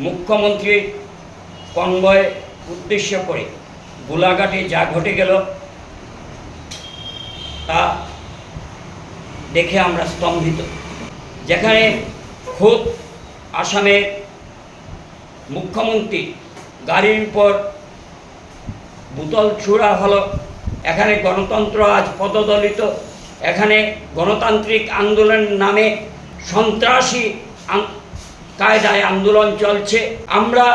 মুখ্যমন্ত্রীর কনভয় উদ্দেশ্য করে গোলাঘাটে যা ঘটে গেল তা দেখে আমরা স্তম্ভিত। যেখানে খোদ আসামের মুখ্যমন্ত্রী গাড়ির উপর বোতল ছোড়া হলো, এখানে গণতন্ত্র আজ পদদলিত, এখানে গণতান্ত্রিক আন্দোলনের নামে সন্ত্রাসী কায়দায় আন্দোলন চলছে। আমরা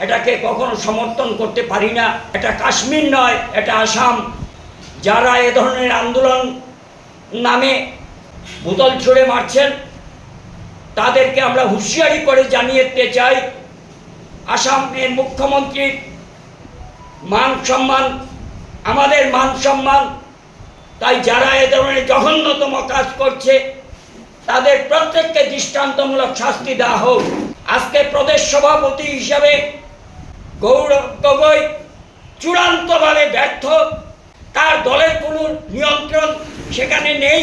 এটাকে কখনো সমর্থন করতে পারি না। এটা কাশ্মীর নয়, এটা আসাম। যারা এ ধরনের আন্দোলন নামে বোতল ছুঁড়ে মারছেন তাদেরকে আমরা হুঁশিয়ারি করে জানিয়ে দিতে চাই, আসামের মুখ্যমন্ত্রীর মান সম্মান আমাদের মান সম্মান। তাই যারা এ ধরনের জঘন্যতম কাজ করছে তাদের প্রত্যেককে দৃষ্টান্তমূলক শাস্তি দেওয়া হোক। আজকে প্রদেশ সভাপতি হিসাবে গৌরব গগৈ চূড়ান্তভাবে ব্যর্থ। তার দলের কোনো নিয়ন্ত্রণ সেখানে নেই,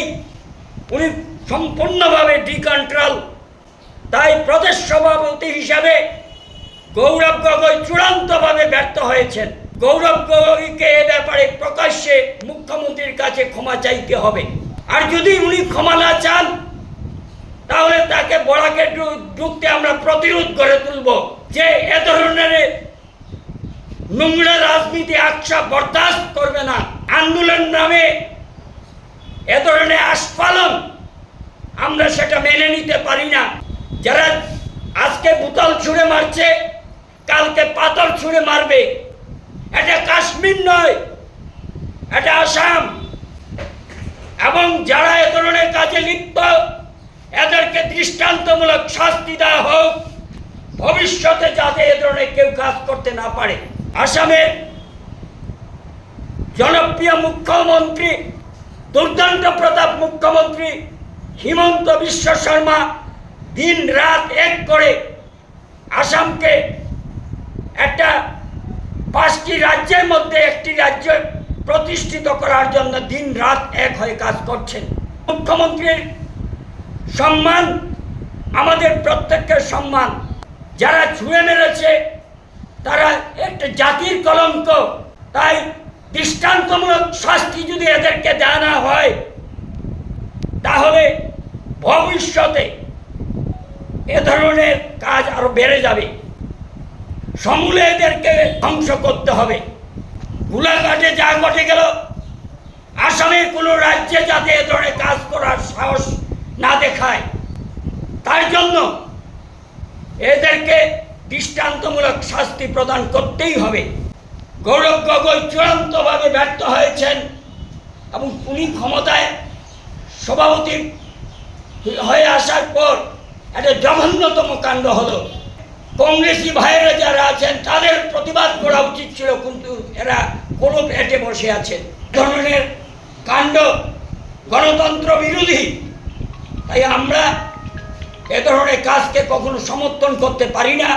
উনি সম্পূর্ণভাবে ডিকন্ট্রোল। তাই প্রদেশ সভাপতি হিসাবে গৌরব গগৈ চূড়ান্তভাবে ব্যর্থ হয়েছেন। গৌরব গগৈকে এ ব্যাপারে প্রকাশ্যে মুখ্যমন্ত্রীর কাছে ক্ষমা চাইতে হবে। আর যদি উনি ক্ষমা না চান তাহলে তাকে বরাকে ঢুকতে আমরা প্রতিরোধ করে তুলব যে এ ধরনের নোংরা রাজনীতি আকশা বরদাস্ত করবে না। আন্দোলন নামে এ ধরনের আস্ফালন আমরা সেটা মেনে নিতে পারি না। যারা আজকে বোতল ছুঁড়ে মারছে কালকে পাথর ছুঁড়ে মারবে। এটা কাশ্মীর নয়, এটা আসাম। এবং যারা এ ধরনের কাজে লিপ্ত এদেরকে দৃষ্টান্তমূলক শাস্তি দেওয়া হোক, ভবিষ্যতে যাতে এ ধরনের কেউ কাজ করতে না পারে। আসামের জনপ্রিয় মুখ্যমন্ত্রী, দুর্দান্ত প্রতাপ মুখ্যমন্ত্রী হিমন্ত বিশ্ব শর্মা দিন রাত এক করে আসামকে একটা 5টি রাজ্যের মধ্যে একটি রাজ্য প্রতিষ্ঠিত করার জন্য দিন রাত এক হয়ে কাজ করছেন। মুখ্যমন্ত্রীর সম্মান আমাদের প্রত্যেকের সম্মান। যারা ছুঁড়ে মেরেছে তারা একটা জাতির কলঙ্ক। তাই দৃষ্টান্তমূলক শাস্তি যদি এদেরকে দেওয়া না হয় তাহলে ভবিষ্যতে এ ধরনের কাজ আরো বেড়ে যাবে। সমূলে এদেরকে ধ্বংস করতে হবে। গোলাঘাটে যা ঘটে গেল, আসামের কোনো রাজ্যে যাতে এ ধরনের কাজ করার সাহস না দেখায় তার জন্য এদেরকে দৃষ্টান্তমূলক শাস্তি প্রদান করতেই হবে। গৌরব গগৈ চূড়ান্তভাবে ব্যর্থ হয়েছেন এবং উনি ক্ষমতায় সভাপতি হয়ে আসার পর একটা জঘন্যতম কাণ্ড হলো। কংগ্রেসি ভাইয়েরা যারা আছেন তাদের প্রতিবাদ করা উচিত ছিল, কিন্তু এরা কোনো পেটে বসে আছেন। ধরনের কাণ্ড গণতন্ত্র বিরোধী। তাই আমরা এ ধরনের কাজকে কখনো সমর্থন করতে পারি না।